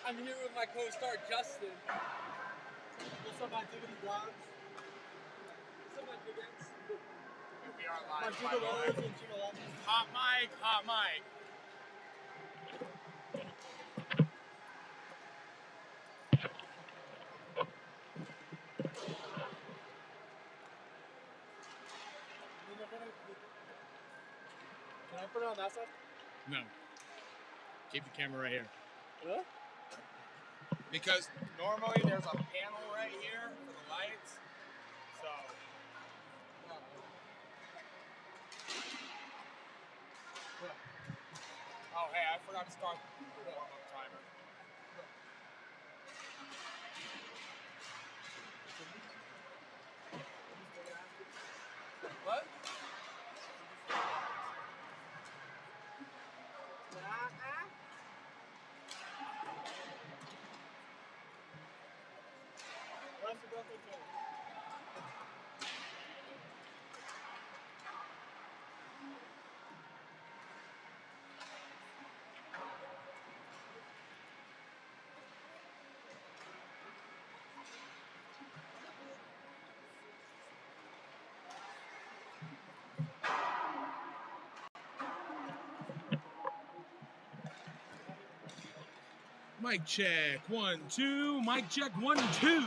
I'm here with my co-star Justin. What's up, my diggity blogs? What's up, my diggants? We are live. My gigolos and gigolettes. Hot mic, hot mic. Can I put it on that side? No. Keep the camera right here. What? Because normally there's a panel right here for the lights. So. Oh, hey, I forgot to start the warm-up timer. What? What's the birthday cake? Mic check, 1, 2. Mic check, 1, 2.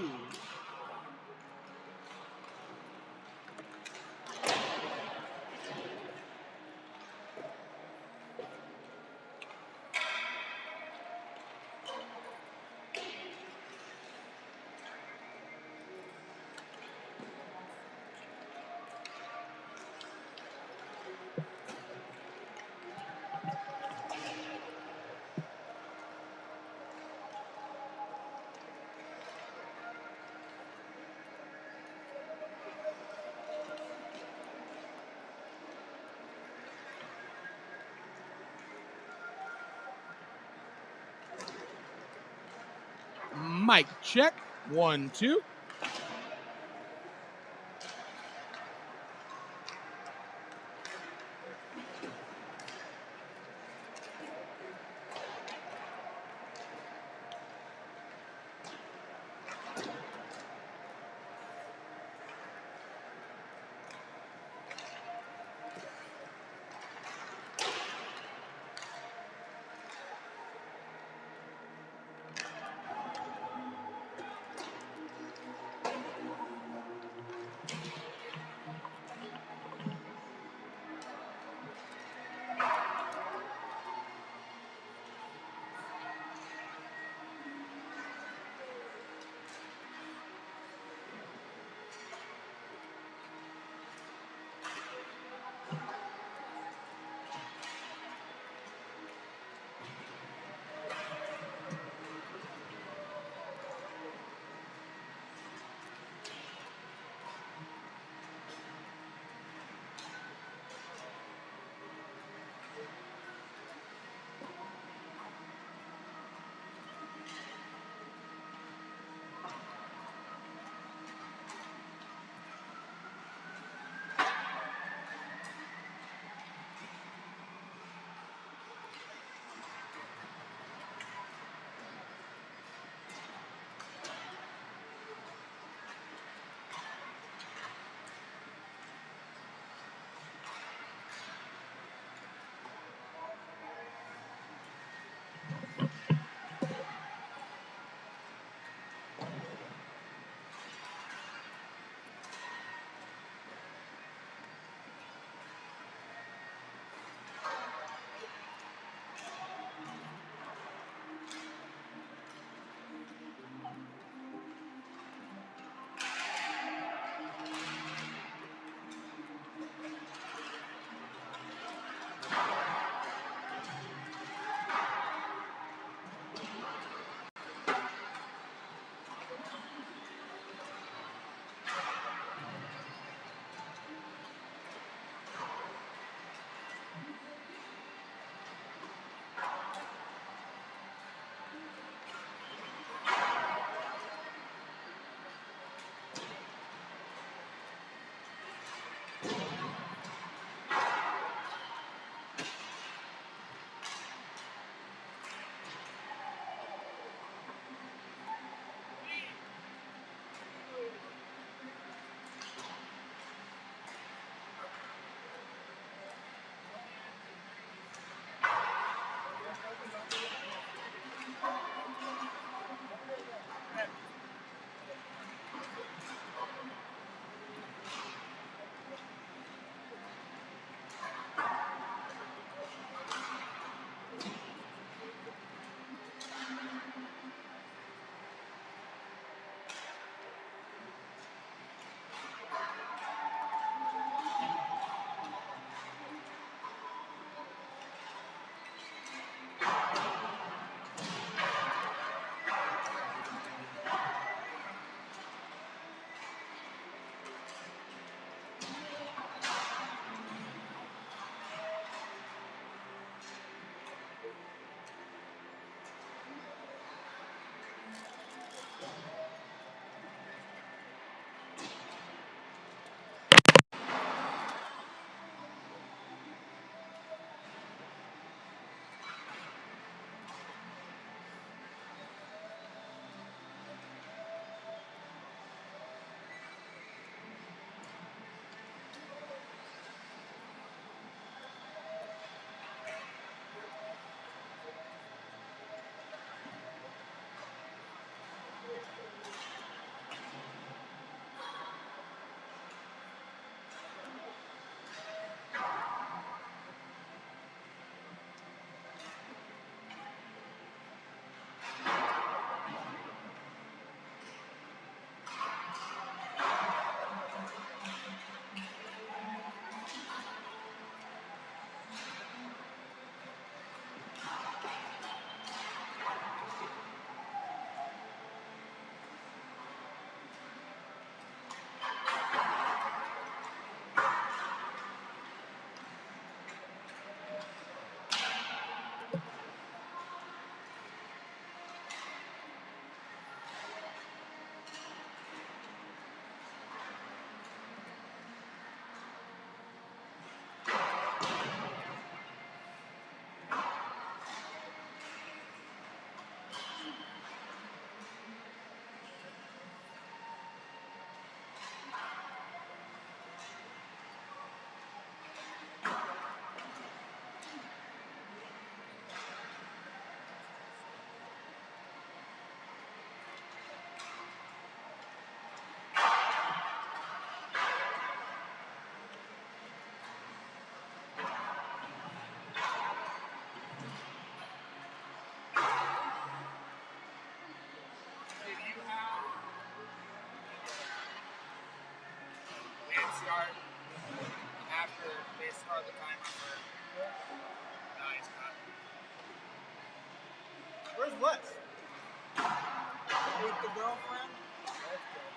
Mic check, 1, 2. start the timer for. Nice cut. Where's Wes? With the girlfriend. That's good.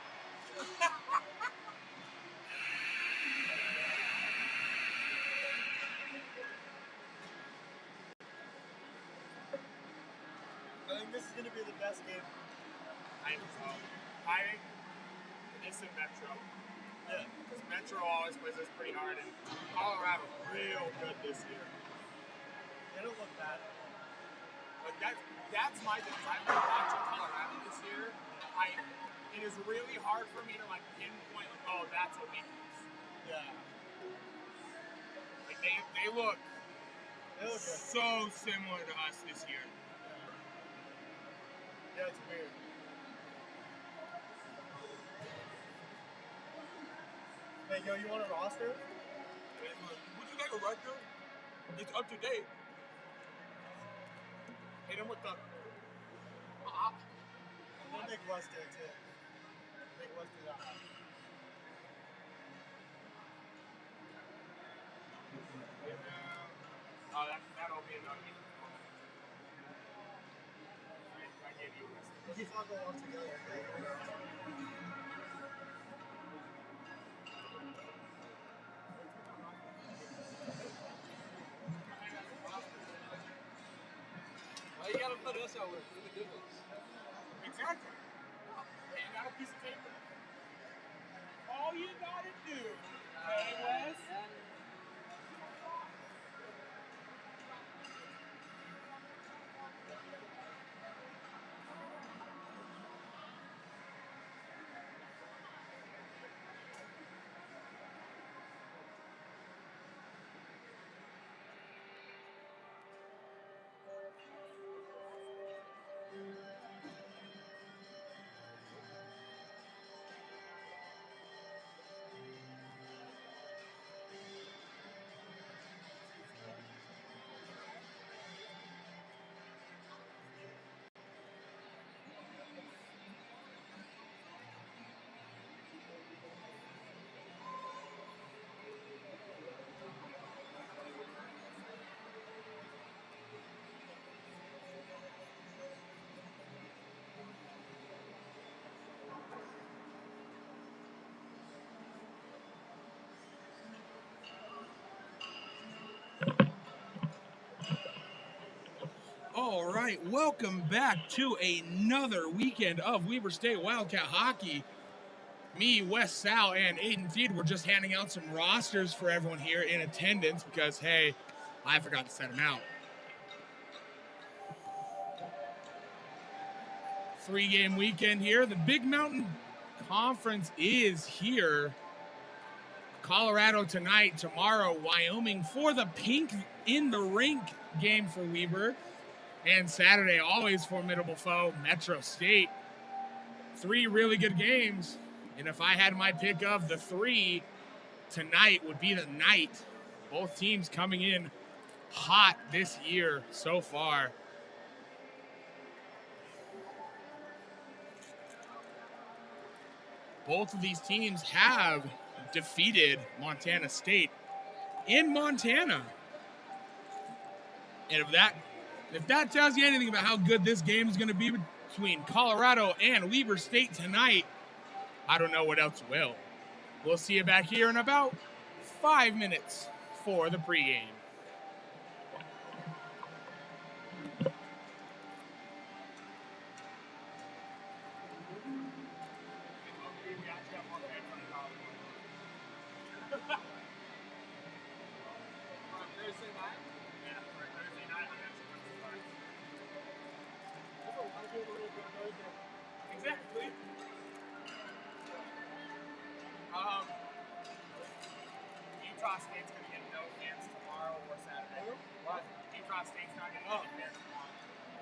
I think this is going to be the best game. I think it's in Metro. Yeah. Because Metro always plays us pretty hard, and Colorado's real good this year. They don't look bad. Like that's my thing. I've been watching Colorado this year. It is really hard for me to like pinpoint like, oh, that's a weakness. Yeah. Like they look They look good. so similar to us this year. Yeah, it's weird. Hey, yo, you want a roster? Would you like a record? It's up to date. Hit him with the. I'm gonna make Wes do it too. Make Wes do that. Oh, that'll be enough. I gave you this. Let's just all go on together. Why you gotta put us out with the good ones? Exactly. Hey, you got a piece of paper. All you gotta do, hey Wes. All right, welcome back to another weekend of Weber State Wildcat hockey. Me, Wes, Sal, and Aiden Feed were just handing out some rosters for everyone here in attendance because, hey, I forgot to set them out. 3-game weekend here. The Big Mountain Conference is here. Colorado tonight, tomorrow, Wyoming for the Pink in the Rink game for Weber. And Saturday, always formidable foe, Metro State. 3 really good games. And if I had my pick of the 3, tonight would be the night. Both teams coming in hot this year so far. Both of these teams have defeated Montana State in Montana. And if that tells you anything about how good this game is going to be between Colorado and Weber State tonight, I don't know what else will. We'll see you back here in about 5 minutes for the pregame. Exactly. Utah State's going to get no fans tomorrow or Saturday. What? Utah State's not going to get any fans tomorrow.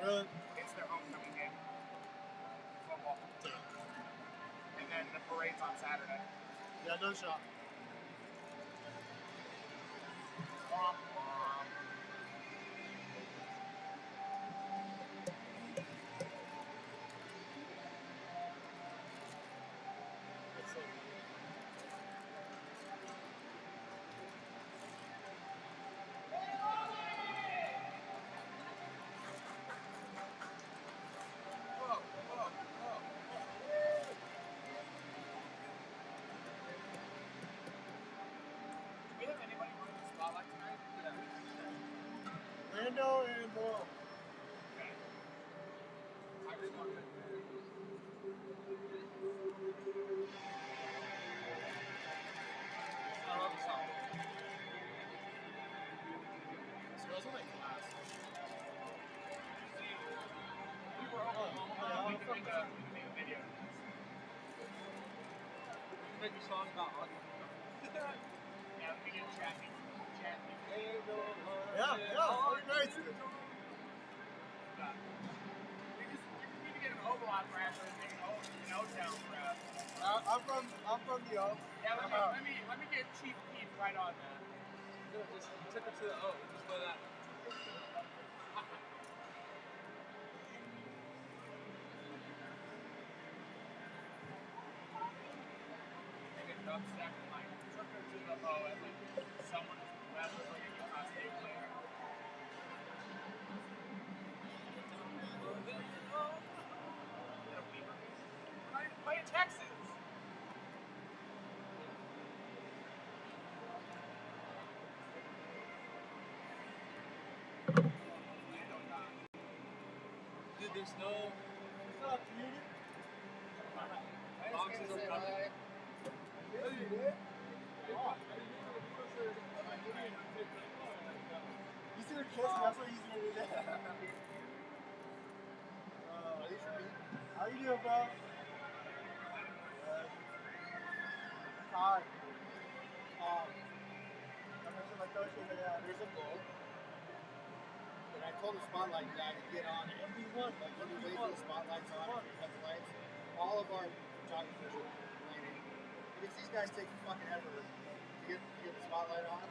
Really? It's their homecoming game. Football. And then the parade's on Saturday. Yeah, no shot. Orlando and Laurel. Okay. I respond to that. I love the song. So those are my class. We were Oklahoma. We can make a video. Make a song about Oklahoma. Yeah, we can chat. Yeah, pretty nice. We just need to get an Ovalon rapper and make an O-Town rap. I'm from the O. Yeah, let me get Chief Keith right on that. Just tip it to the O. Just play that. Make a dub stack and like trip it to the O and like someone rappers like a guitar stage player. Play in Texas. Dude, there's no What's up, community? boxes of nothing. Yes, you did. He's gonna kiss me, that's what he's gonna do. How you doing, bro? Hi. I mentioned my coach over there. There's a goal. And I told the spotlight guy to get on it. Like when you wait for the spotlights on and cut the lights, all of our photographers are complaining. Because these guys take fucking effort to get the spotlight on.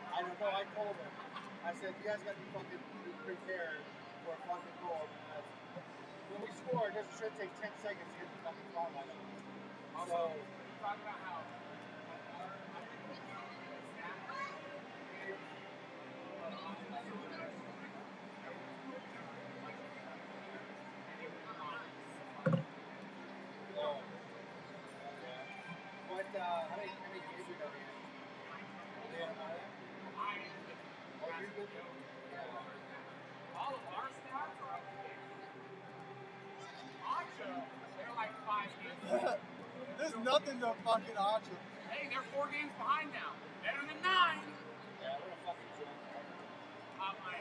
I don't know, I told them. I said, you guys gotta be fucking prepared for a fucking goal. Because when we score, it should take 10 seconds to get the fucking spotlight on. Also, talk about how How many games we got here? all of our stats are up to date. Archer, they're like 5 games. There's nothing to fucking Archer. Hey, they're 4 games behind now. Better than 9. Yeah, we're a fucking joke.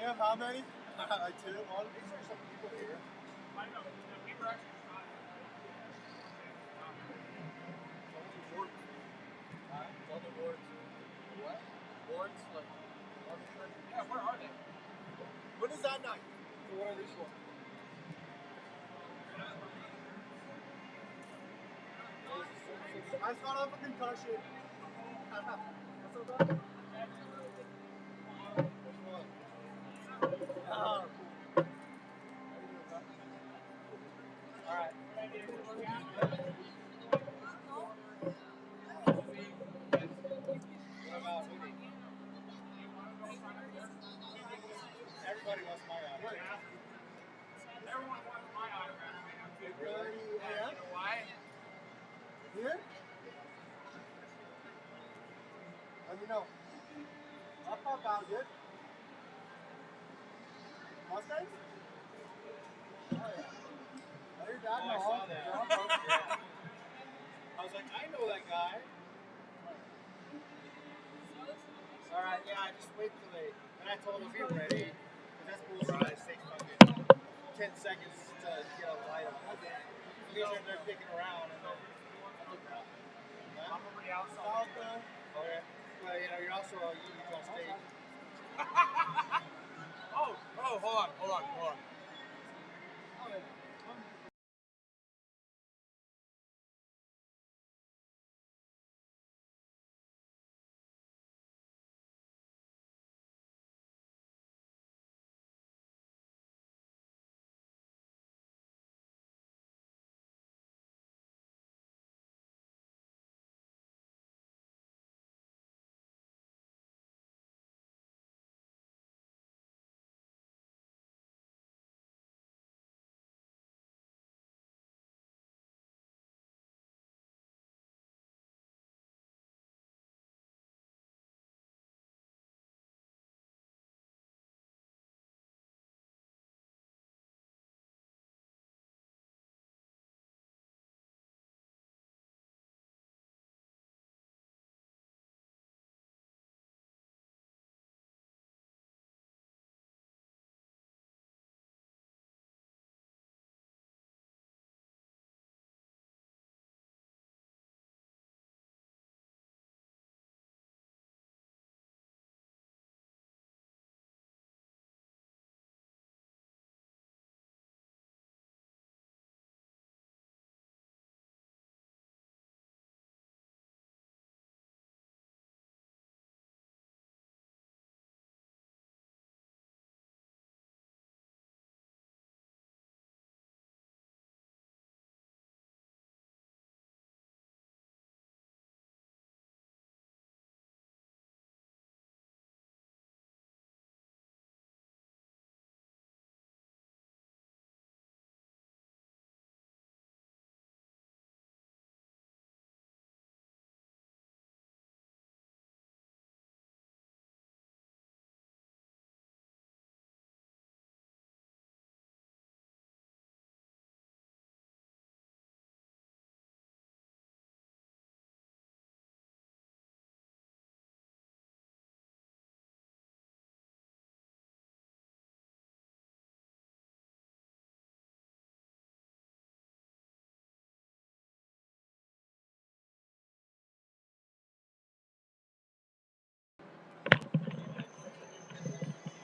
You have how many? Like 2? All of these are some people here. I know. We were actually trying. All the boards. What? Boards? Like, Yeah, where are they? when is that night? So what are these for? I just got off a concussion. What's up, bud? Which one? Alright. Everybody wants my autograph. Everyone wants my autograph right now, too. Really? Yeah? You know why? Here? Let me know. I'll pop out good. Mustangs? Oh yeah. Oh, your dad knows. I saw that. I was like, I know that guy. Alright, yeah, I just wait till they. And I told him, be ready. Because that's bullshit. It takes fucking 10 seconds to get a light on. These are they're kicking around and then. I'm already outside. Okay. Well, you know, you're also a Utah State. Oh, hold on.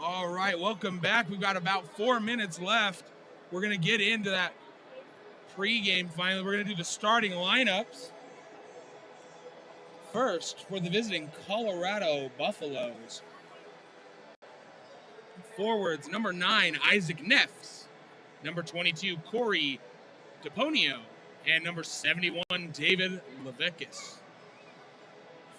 All right, welcome back. We've got about 4 minutes left. We're going to get into that pregame finally. We're going to do the starting lineups. First, for the visiting Colorado Buffaloes. Forwards, number 9, Isaac Neffs. Number 22, Corey DePonio. And number 71, David Levekis.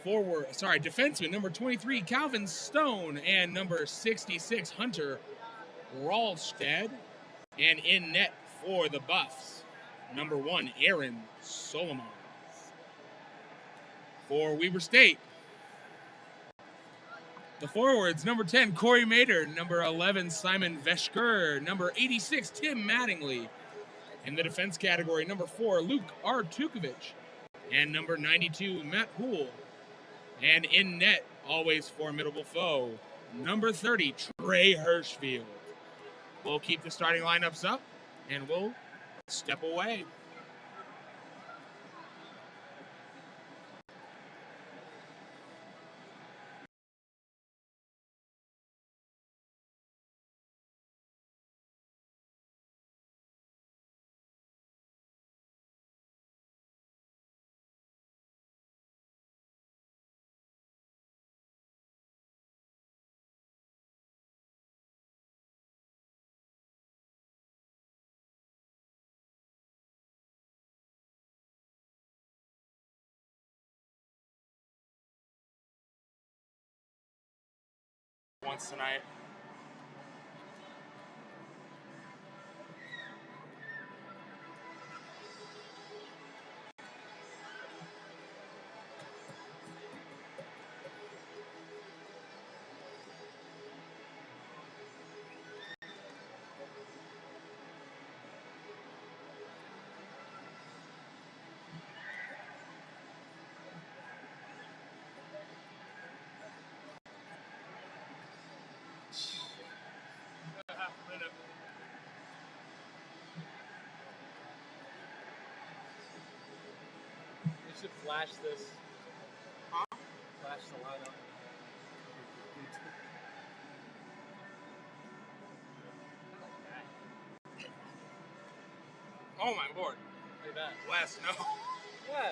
Defenseman, number 23, Calvin Stone. And number 66, Hunter Ralsted. And in net for the Buffs, number 1, Aaron Solomon. For Weber State, the forwards, number 10, Corey Mader. Number 11, Simon Veshker. Number 86, Tim Mattingly. In the defense category, number 4, Luke Artukovic. And number 92, Matt Houle. And in net, always formidable foe, number 30, Trey Hirschfield. We'll keep the starting lineups up, and we'll step away. Once tonight. Should flash this. Huh? Flash the lineup. Oh my lord. Look at that. Wes, no. Yeah.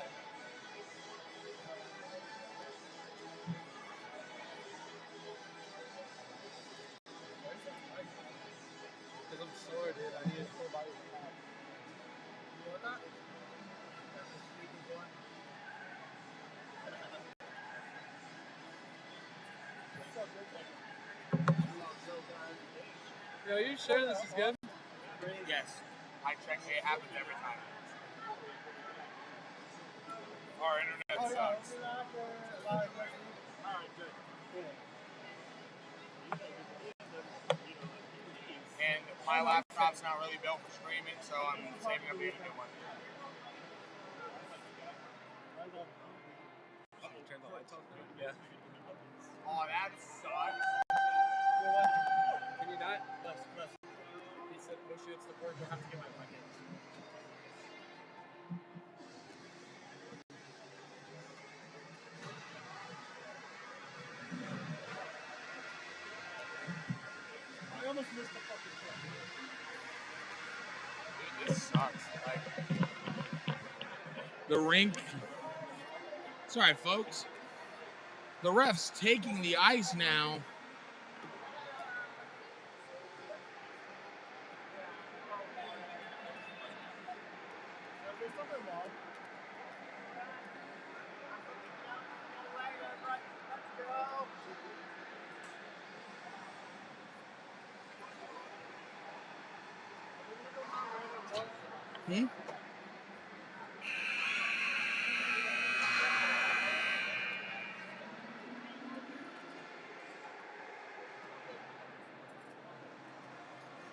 Because I'm sore, dude. I need a full body. You want that? Yo, you sure this is good? Yes. I check it happens every time. Our internet sucks. Alright, good. And my laptop's not really built for streaming, so I'm saving up to get a new one. Turn the lights off now? Yeah. Oh, that sucks. Can you not? Press. He said, no shit, it's the word. I have to get my bucket. I almost missed the fucking Dude, this sucks. The rink. Sorry, folks. The ref's taking the ice now.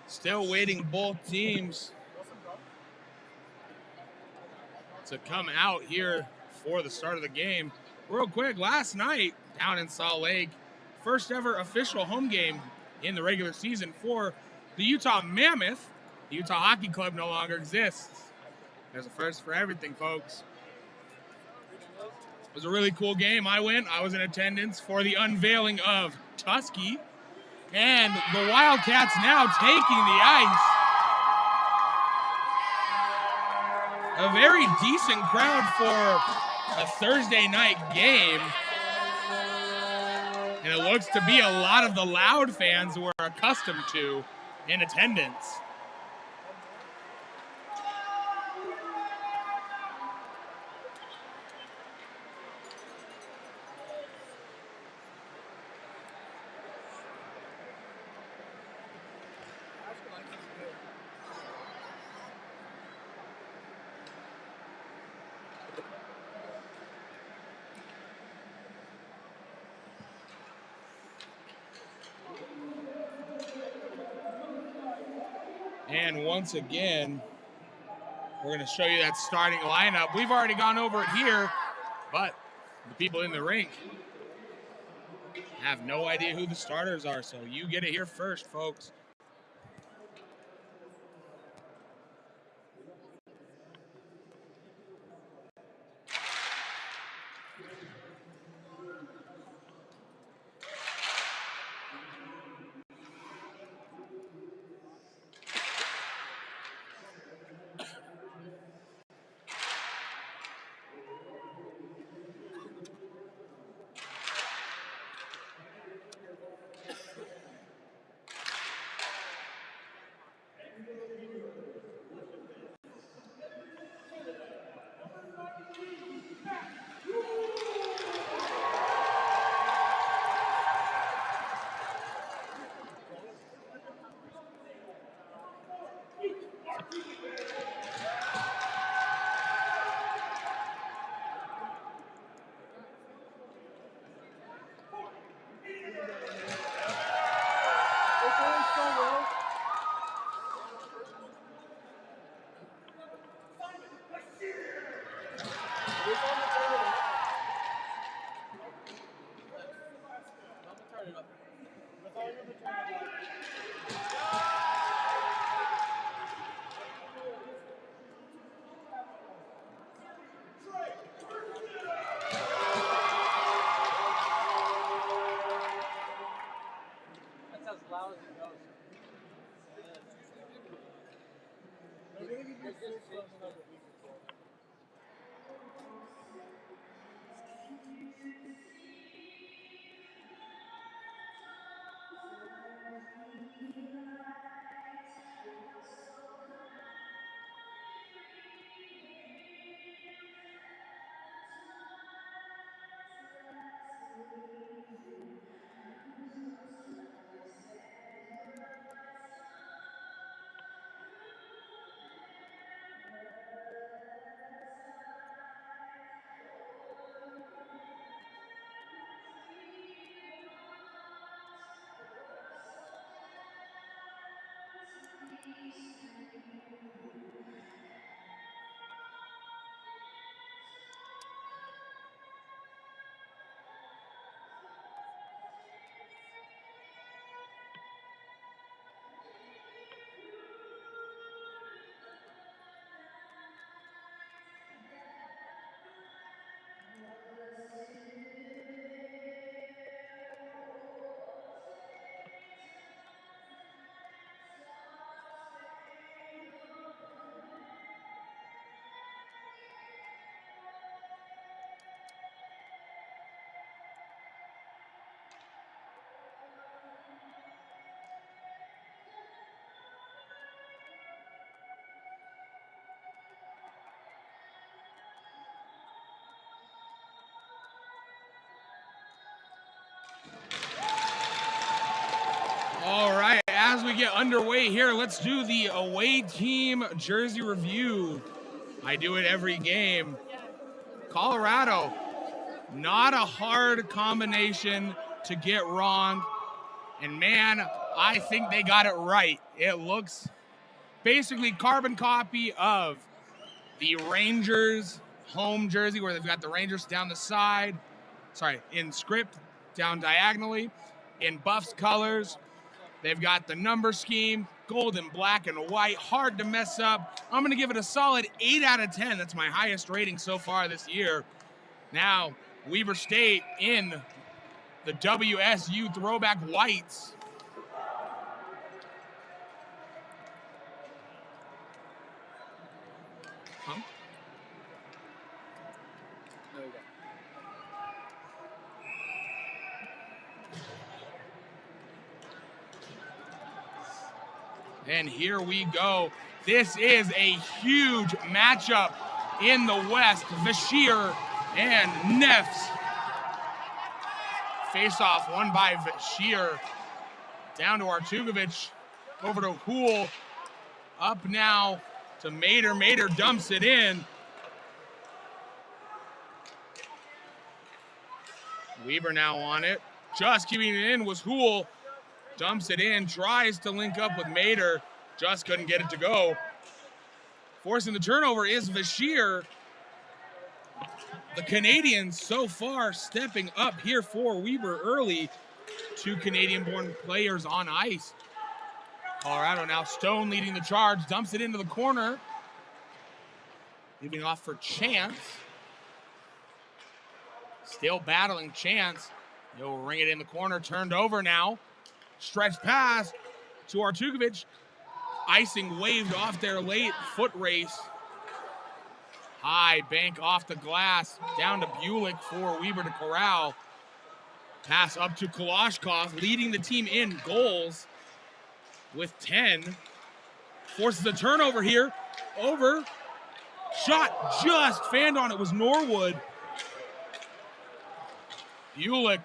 Still waiting both teams to come out here for the start of the game. Real quick, last night down in Salt Lake, first ever official home game in the regular season for the Utah Mammoth. The Utah Hockey Club no longer exists. There's a first for everything, folks. It was a really cool game. I went. I was in attendance for the unveiling of Tusky And the Wildcats now taking the ice. A very decent crowd for a Thursday night game. And it looks to be a lot of the Loud fans we're accustomed to in attendance. And once again, we're going to show you that starting lineup. We've already gone over it here, but the people in the rink have no idea who the starters are, so you get it here first, folks. All right, as we get underway here, let's do the away team jersey review. I do it every game. Colorado, not a hard combination to get wrong. And man, I think they got it right. It looks basically carbon copy of the Rangers home jersey where they've got the Rangers down the side. Sorry, in script, down diagonally. In Buffs colors, they've got the number scheme, gold and black and white, hard to mess up. I'm going to give it a solid 8 out of 10. That's my highest rating so far this year. Now, Weber State in the WSU throwback whites. Huh? There we go. And here we go. This is a huge matchup in the West. Vashir and Nefs. Face-off won by Vashir. Down to Artukovic. Over to Hool. Up now to Mater. Mater dumps it in. Weber now on it. Just keeping it in was Hool. Dumps it in, tries to link up with Mater. Just couldn't get it to go. Forcing the turnover is Vashir. The Canadians so far stepping up here for Weber early. 2 Canadian-born players on ice. Colorado now, Stone leading the charge, dumps it into the corner. Leaving off for Chance. Still battling Chance. He'll ring it in the corner, turned over now. Stretch pass to Artukovic. Icing waved off their late foot race. High bank off the glass. Down to Bulick for Weber to corral. Pass up to Kalashkov, leading the team in goals with 10. Forces a turnover here. Over. Shot just fanned on it was Norwood. Bulick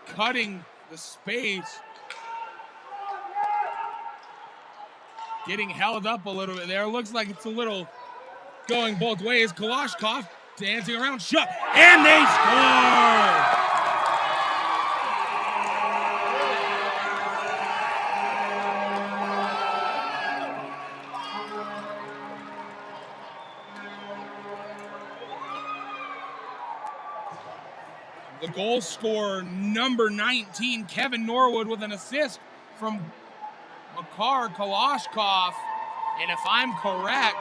cutting the space. Getting held up a little bit there. Looks like it's a little going both ways. Kalashkov dancing around, shot, and they score! The goal scorer, number 19, Kevin Norwood, with an assist from Makar Kalashkov. And if I'm correct,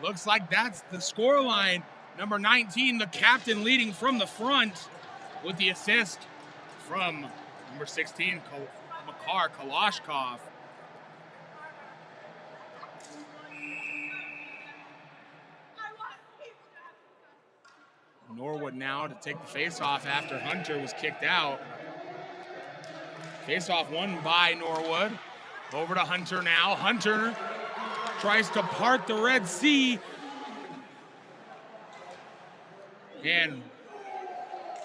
looks like that's the scoreline. Number 19, the captain, leading from the front with the assist from number 16, Makar Kalashkov. Norwood now to take the faceoff after Hunter was kicked out. Faceoff won by Norwood. Over to Hunter now. Hunter tries to part the Red Sea. And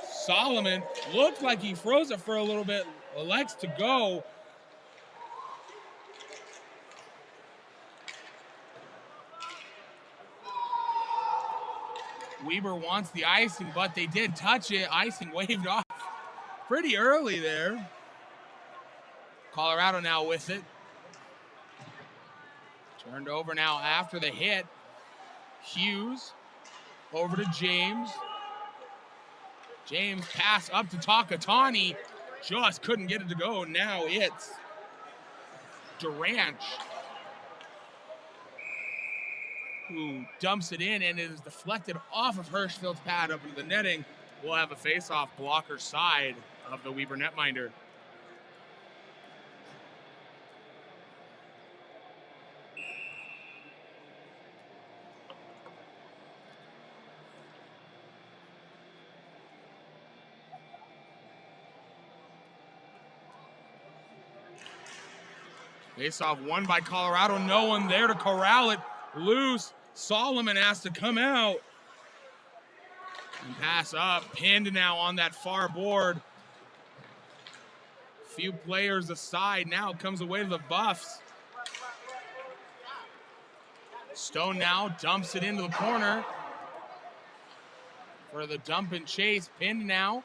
Solomon looked like he froze it for a little bit. Elects to go. Weber wants the icing, but they did touch it. Icing waved off pretty early there. Colorado now with it. Turned over now after the hit. Hughes over to James. James pass up to Takatani. Just couldn't get it to go. Now it's Duranch, who dumps it in, and it is deflected off of Hirschfield's pad up into the netting. We'll have a face-off blocker side of the Weber netminder. Face-off won by Colorado. No one there to corral it. Loose. Solomon has to come out and pass up. Pinned now on that far board. Few players aside. Now comes away to the Buffs. Stone now dumps it into the corner for the dump and chase. Pinned now.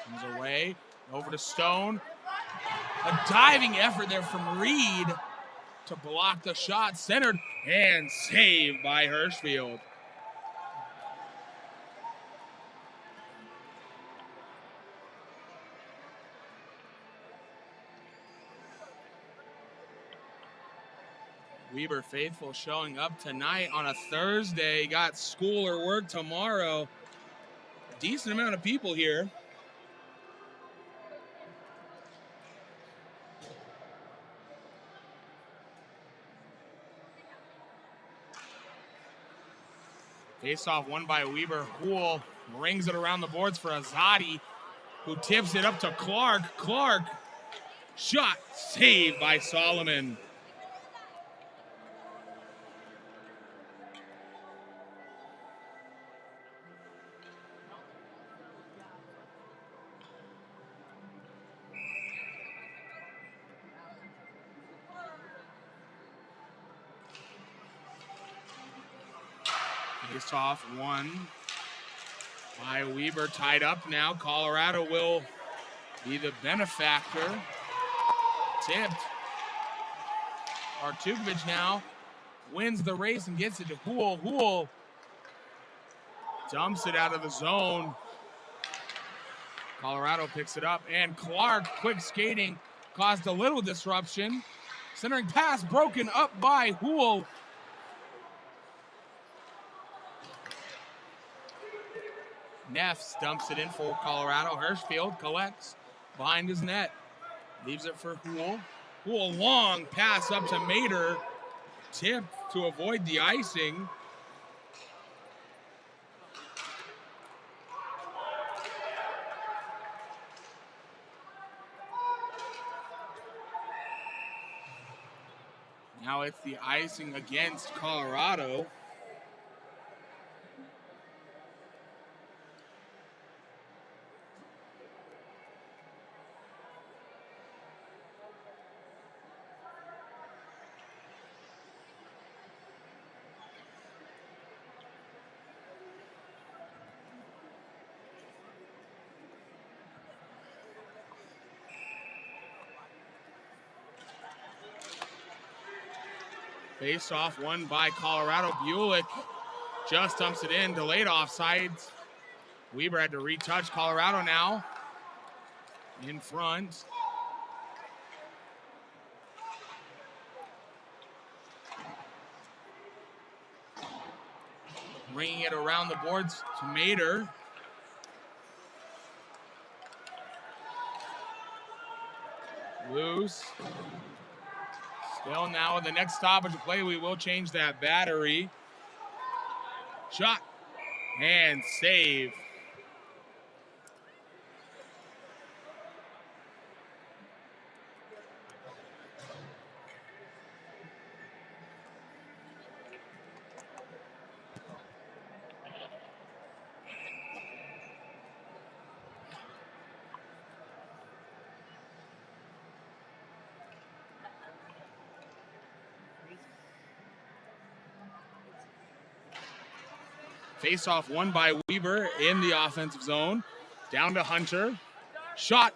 Comes away. Over to Stone. A diving effort there from Reed to block the shot, centered and saved by Hirschfield. Weber faithful showing up tonight on a Thursday. Got school or work tomorrow. Decent amount of people here. Face-off won by Weber. Hool rings it around the boards for Azadi, who tips it up to Clark. Clark, shot saved by Solomon. Face-off won by Weber. Tied up now. Colorado will be the benefactor. Tipped. Artukovic now wins the race and gets it to Hool. Hool dumps it out of the zone. Colorado picks it up, and Clark, quick skating, caused a little disruption. Centering pass broken up by Hool. Neff dumps it in for Colorado. Hirschfield collects behind his net. Leaves it for Hool. Hool, long pass up to Mater. Tipped to avoid the icing. Now it's the icing against Colorado. Face-off won by Colorado. Bulick just dumps it in, delayed offsides. Weber had to retouch. Colorado now in front. Bringing it around the boards to Mater. Loose. Still now with the next stoppage of play, we will change that battery. Shot and save. Face-off won by Weber in the offensive zone. Down to Hunter. Shot.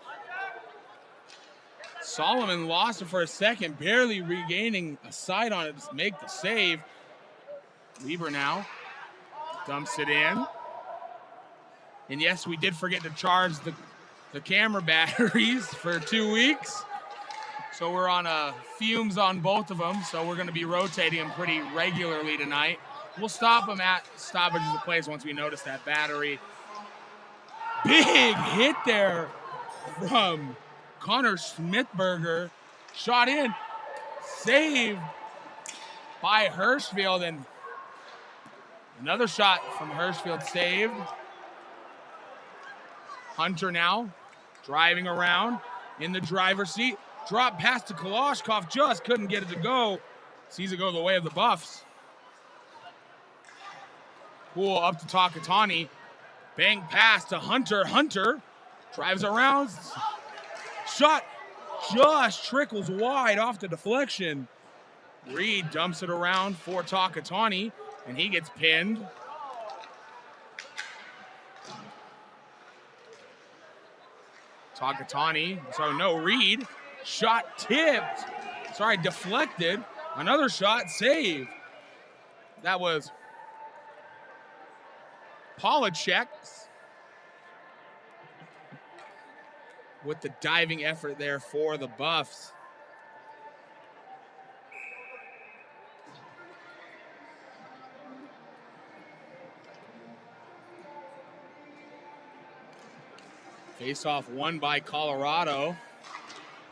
Solomon lost it for a second, barely regaining a side on it to make the save. Weber now dumps it in. And yes, we did forget to charge the camera batteries for 2 weeks. So we're on fumes on both of them. So we're going to be rotating them pretty regularly tonight. We'll stop them at stoppages of plays once we notice that battery. Big hit there from Connor Smithberger. Shot in. Saved by Hirschfield. And another shot from Hirschfield saved. Hunter now driving around in the driver's seat. Drop pass to Kalashkov. Just couldn't get it to go. Sees it go the way of the Buffs. Pool up to Takatani. Bang pass to Hunter. Hunter drives around. Shot just trickles wide off the deflection. Reed dumps it around for Takatani, and he gets pinned. Reed. Shot tipped. Deflected. Another shot saved. That was Polachek with the diving effort there for the Buffs. Face-off won by Colorado.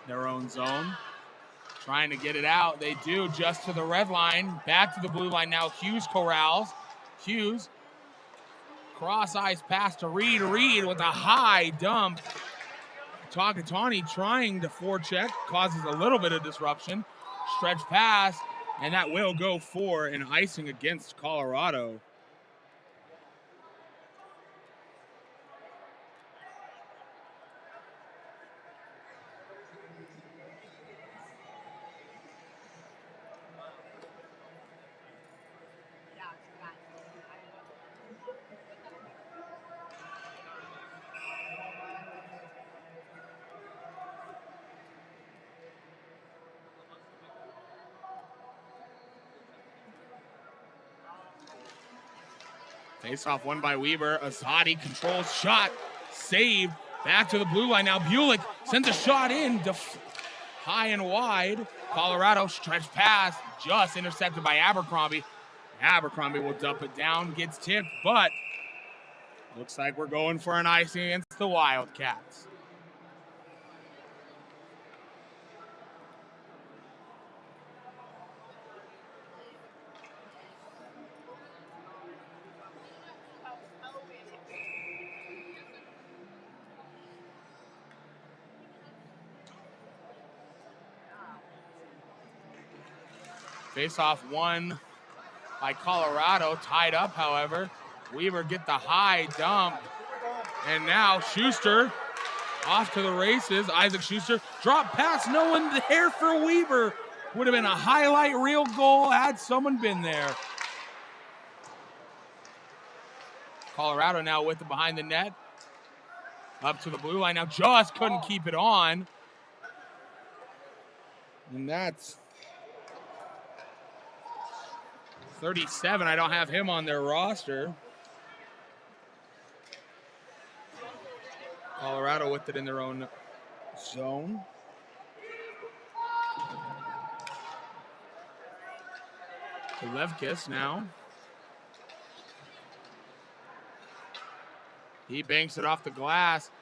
Their own zone. Trying to get it out. They do, just to the red line. Back to the blue line now. Hughes corrals. Hughes Cross ice pass to Reed. Reed with a high dump. Takatani trying to forecheck, causes a little bit of disruption. Stretch pass, and that will go for an icing against Colorado. Face-off won by Weaver. Azadi controls shot. Saved. Back to the blue line now. Bulick sends a shot in. High and wide. Colorado stretch pass. Just intercepted by Abercrombie. Abercrombie will dump it down. Gets tipped, but looks like we're going for an icing against the Wildcats. Face-off won by Colorado. Tied up, however. Weaver get the high dump. And now Schuster off to the races. Isaac Schuster drop pass. No one there for Weaver. Would have been a highlight reel goal had someone been there. Colorado now with it behind the net. Up to the blue line. Now just couldn't keep it on. And that's 37. I don't have him on their roster. Colorado with it in their own zone. Levkis now. He banks it off the glass.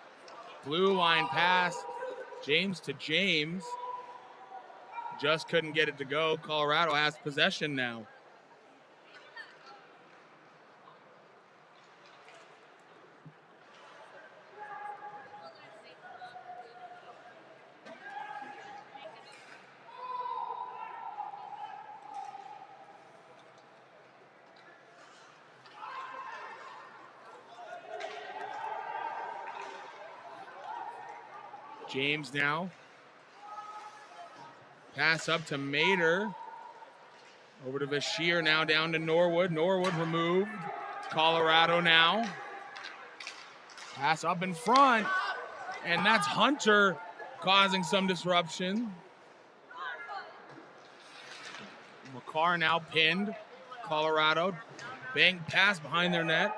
Blue line pass. James to James. Just couldn't get it to go. Colorado has possession now. James now. Pass up to Mater. Over to Bashir, now down to Norwood. Norwood removed. Colorado now. Pass up in front. And that's Hunter causing some disruption. McCarr now pinned. Colorado. Bank pass behind their net.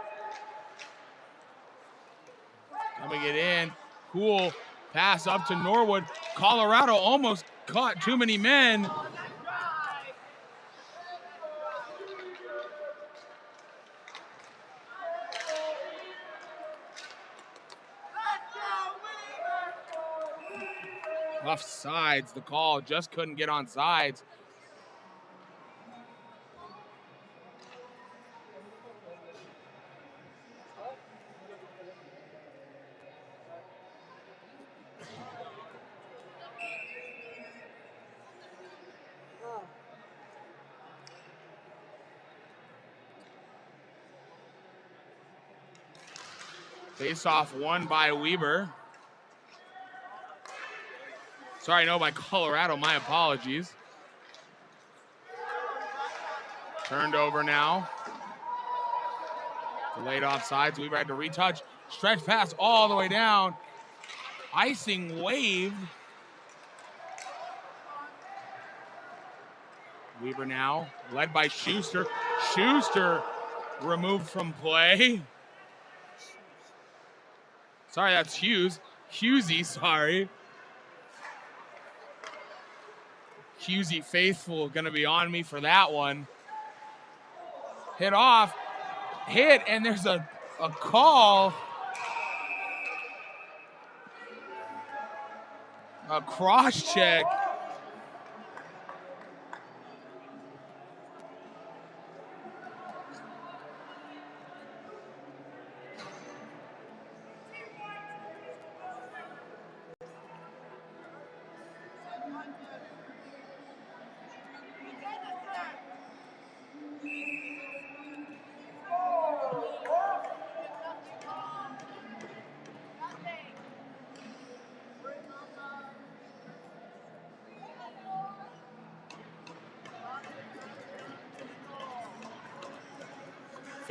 Coming it in. Cool. Pass up to Norwood. Colorado almost caught too many men. Offsides, the call. Just couldn't get on sides. Face-off won by Weber. Sorry, no, by Colorado. My apologies. Turned over now. Delayed offsides. Weber had to retouch. Stretch pass all the way down. Icing wave. Weber now, led by Schuster. Schuster removed from play. Sorry, that's Hughes. Hughesy, sorry. Hughesy faithful gonna be on me for that one. Hit off, hit, and there's a call. A cross check.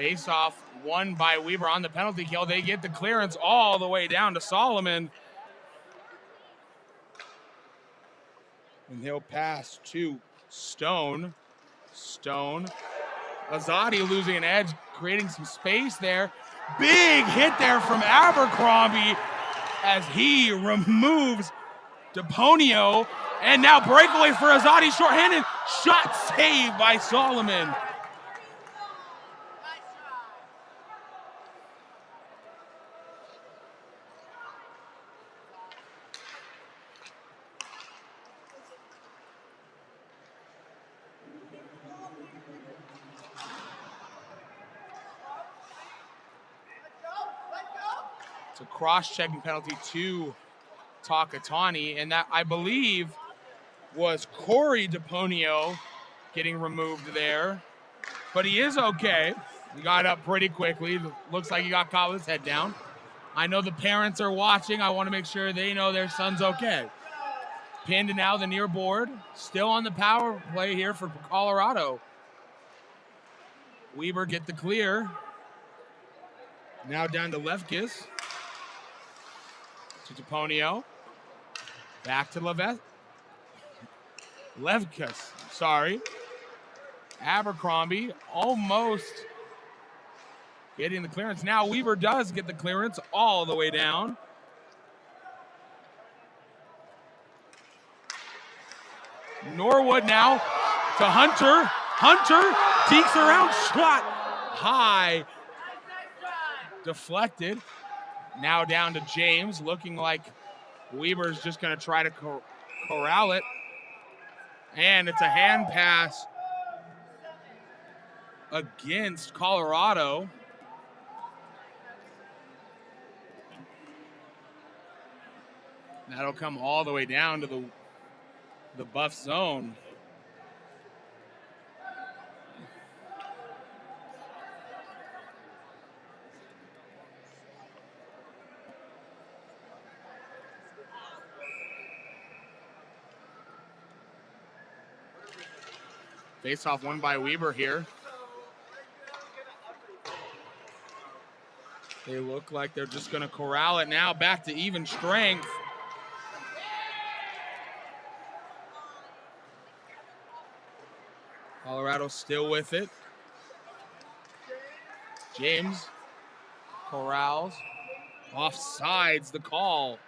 Face-off won by Weber on the penalty kill. They get the clearance all the way down to Solomon. And he'll pass to Stone. Stone. Azadi losing an edge, creating some space there. Big hit there from Abercrombie as he removes DePonio. And now breakaway for Azadi, shorthanded. Shot saved by Solomon. It's a cross-checking penalty to Takatani, and that, I believe, was Corey DePonio getting removed there. But he is okay. He got up pretty quickly. Looks like he got caught with his head down. I know the parents are watching. I want to make sure they know their son's okay. Pinned now the near board. Still on the power play here for Colorado. Weber get the clear. Now down to Lefkis. To DePonio. Back to Lefkis, sorry. Abercrombie almost getting the clearance. Now Weber does get the clearance all the way down. Norwood now to Hunter. Hunter dekes around, shot high. Deflected. Now down to James, looking like Weber's just going to try to corral it. And it's a hand pass against Colorado. That'll come all the way down to the buff zone. Face-off won by Weber here. They look like they're just going to corral it now. Back to even strength. Colorado still with it. James corrals. Offsides the call.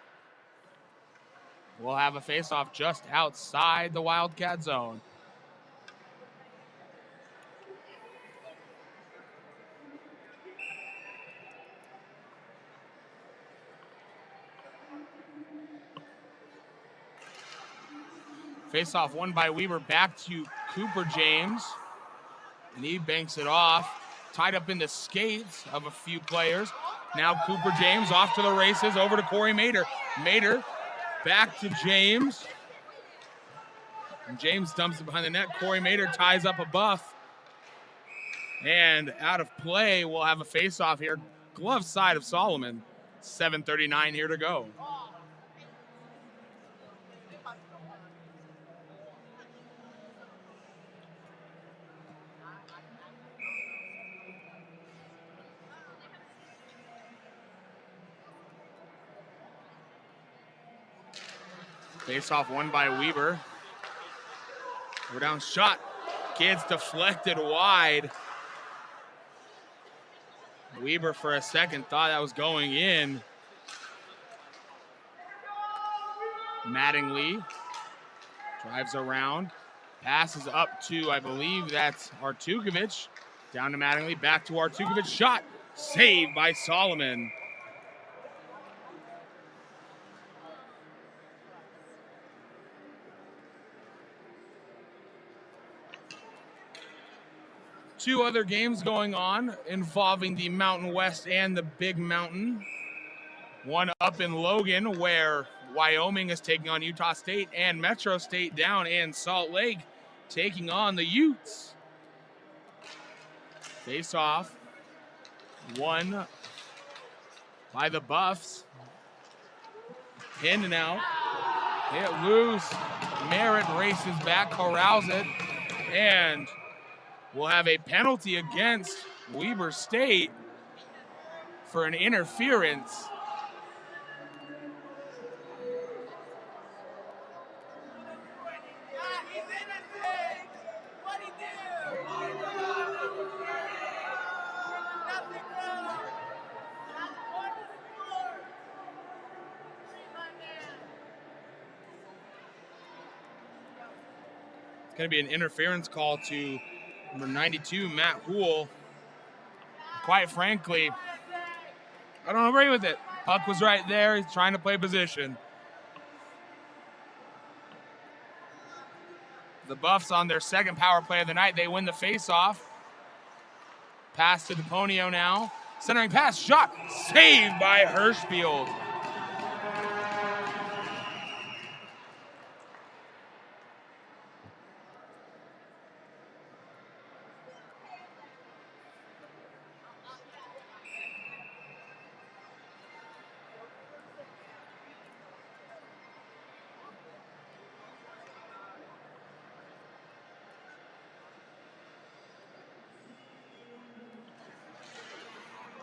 We'll have a face-off just outside the Wildcat zone. Face-off won by Weber, back to Cooper James. And he banks it off. Tied up in the skates of a few players. Now Cooper James off to the races, over to Corey Mader. Mader back to James. And James dumps it behind the net. Corey Mader ties up a buff. And out of play, we'll have a face-off here. Glove side of Solomon. 7:39 here to go. Face-off won by Weber. We're down shot. Gets deflected wide. Weber for a second thought that was going in. Mattingly drives around. Passes up to, I believe that's Artukovic. Down to Mattingly, back to Artukovic. Shot saved by Solomon. Two other games going on involving the Mountain West and the Big Mountain. One up in Logan, where Wyoming is taking on Utah State, and Metro State down in Salt Lake taking on the Utes. Face off, won by the Buffs. Pinned now, hit loose. Merritt races back, corrals it, and we'll have a penalty against Weber State for an interference. It's going to be an interference call to number 92, Matt Houle. Quite frankly, I don't agree with it. Puck was right there. He's trying to play position. The Buffs on their second power play of the night. They win the faceoff. Pass to DePonio now. Centering pass, shot, saved by Hirschfield.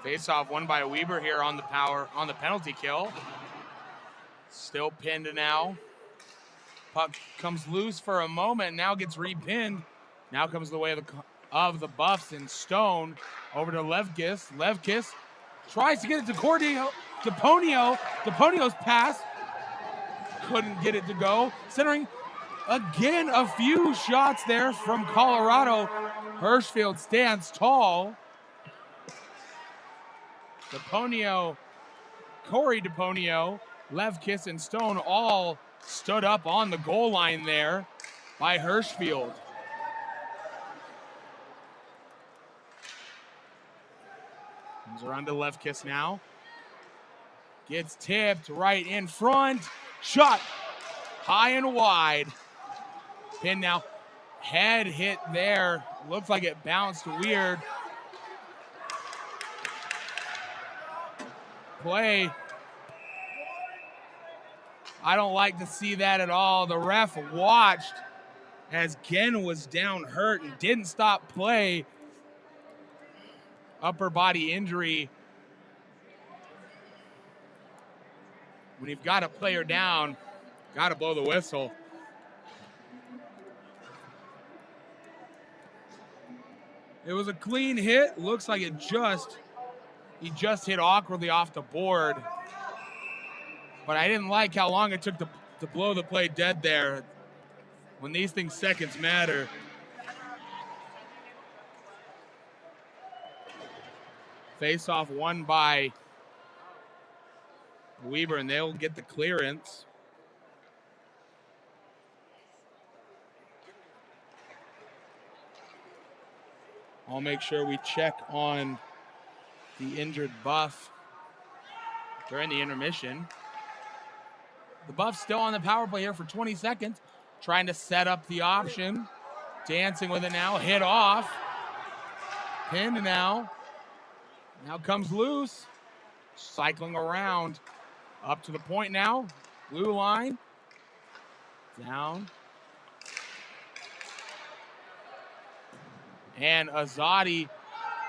Face-off won by Weber here on the penalty kill. Still pinned now. Puck comes loose for a moment, now gets repinned. Now comes the way of the Buffs, and Stone over to Levkis. Levkis tries to get it to DePonio. DePonio's pass couldn't get it to go. Centering again, a few shots there from Colorado. Hirschfield stands tall. DePonio, Corey DePonio, Levkis, and Stone all stood up on the goal line there by Hirschfield. Comes around to Levkis now. Gets tipped right in front. Shot high and wide. Pin now. Head hit there. Looks like it bounced weird. Play. I don't like to see that at all. The ref watched as Gen was down hurt and didn't stop play. Upper body injury. When you've got a player down, got to blow the whistle. It was a clean hit. Looks like he just hit awkwardly off the board. But I didn't like how long it took to blow the play dead there. When these things seconds matter. Face-off won by Weber, and they'll get the clearance. I'll make sure we check on the injured Buff during the intermission. The Buffs still on the power play here for 20 seconds, trying to set up the option. Dancing with it now, hit off. Pinned now. Now comes loose. Cycling around. Up to the point now. Blue line. Down. And Azadi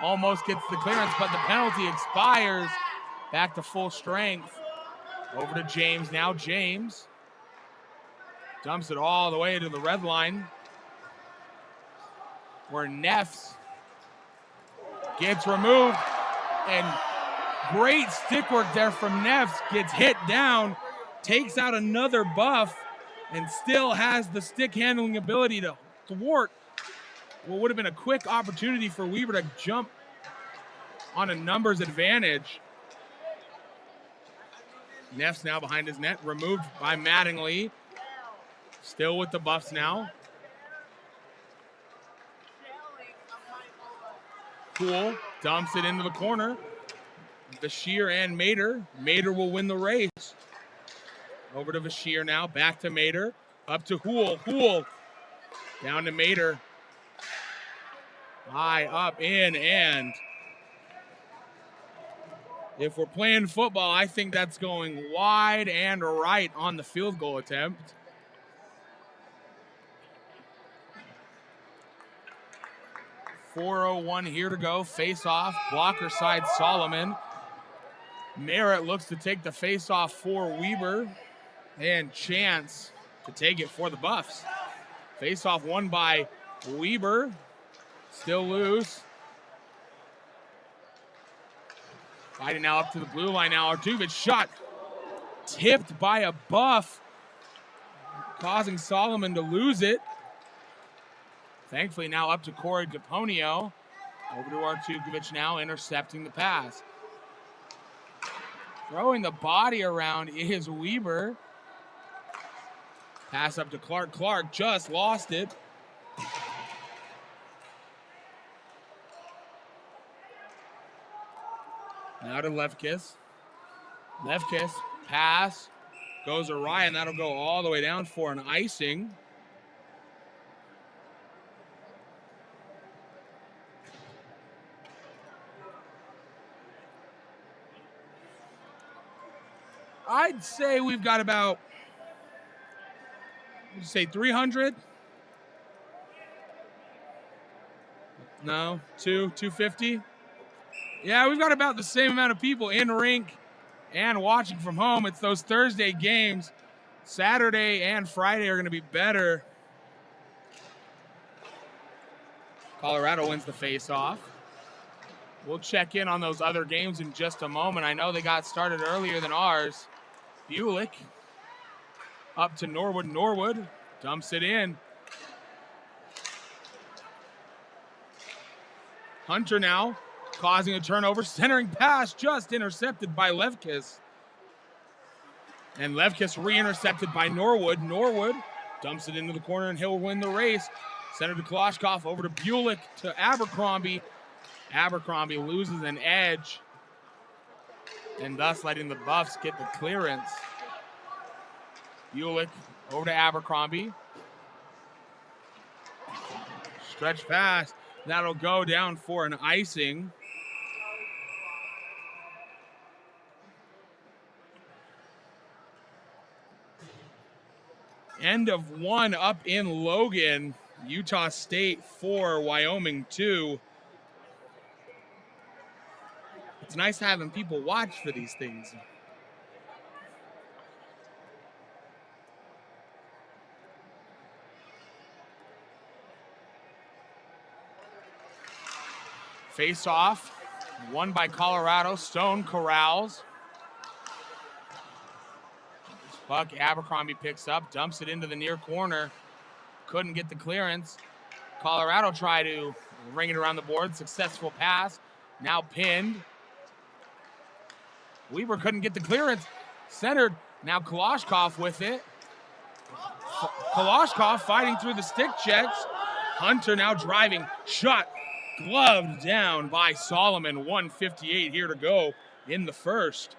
almost gets the clearance, but the penalty expires. Back to full strength. Over to James now. James dumps it all the way to the red line, where Neffs gets removed. And great stick work there from Neffs. Gets hit down, takes out another Buff, and still has the stick handling ability to thwart what would have been a quick opportunity for Weber to jump on a numbers advantage. Neffs now behind his net, removed by Mattingly. Still with the Buffs now. Cool, dumps it into the corner. Bashir and Mater. Mater will win the race. Over to Bashir now, back to Mater. Up to Houle. Houle down to Mater. High, up, in, and if we're playing football, I think that's going wide and right on the field goal attempt. 4:01 here to go. Face off, blocker side Solomon. Merritt looks to take the face off for Weber, and Chance to take it for the Buffs. Face off won by Weber, still loose. Fighting now up to the blue line now. Artuvic shot tipped by a Buff, causing Solomon to lose it. Thankfully now up to Corey DePonio. Over to Artukovic now, intercepting the pass. Throwing the body around is Weber. Pass up to Clark. Clark just lost it. Now to Lefkis. Lefkis, pass, goes awry, and that'll go all the way down for an icing. I'd say we've got about, say 300? No, 250? Yeah, we've got about the same amount of people in rink and watching from home. It's those Thursday games. Saturday and Friday are going to be better. Colorado wins the face-off. We'll check in on those other games in just a moment. I know they got started earlier than ours. Bulick up to Norwood. Norwood dumps it in. Hunter now causing a turnover. Centering pass just intercepted by Lefkis. And Lefkis re-intercepted by Norwood. Norwood dumps it into the corner and he'll win the race. Center to Kloshkov, over to Bulick to Abercrombie. Abercrombie loses an edge, and thus letting the Buffs get the clearance. Bulick over to Abercrombie. Stretch pass. That'll go down for an icing. End of one up in Logan. Utah State 4, Wyoming 2. It's nice having people watch for these things. Face off, won by Colorado. Stone corrals. Puck Abercrombie picks up, dumps it into the near corner. Couldn't get the clearance. Colorado tried to ring it around the board. Successful pass. Now pinned. Weber couldn't get the clearance. Centered. Now Kloshkov with it. Kloshkov fighting through the stick checks. Hunter now driving. Shot gloved down by Solomon. 1:58 here to go in the first.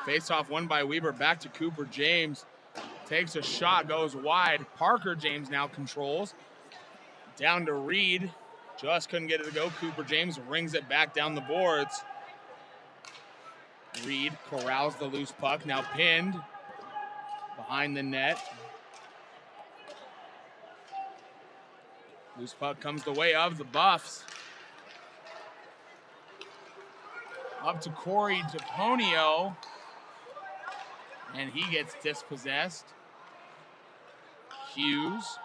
Face-off won by Weber, back to Cooper James. Takes a shot, goes wide. Parker James now controls. Down to Reed. Just couldn't get it to go. Cooper James rings it back down the boards. Reed corrals the loose puck, now pinned behind the net. Loose puck comes the way of the Buffs. Up to Corey DePonio. And he gets dispossessed. Hughes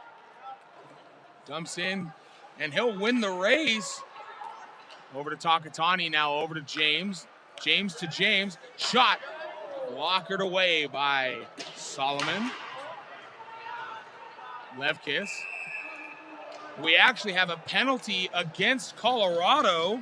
dumps in, and he'll win the race. Over to Takatani now, over to James. James to James. Shot blockered away by Solomon. Lefkis. We actually have a penalty against Colorado.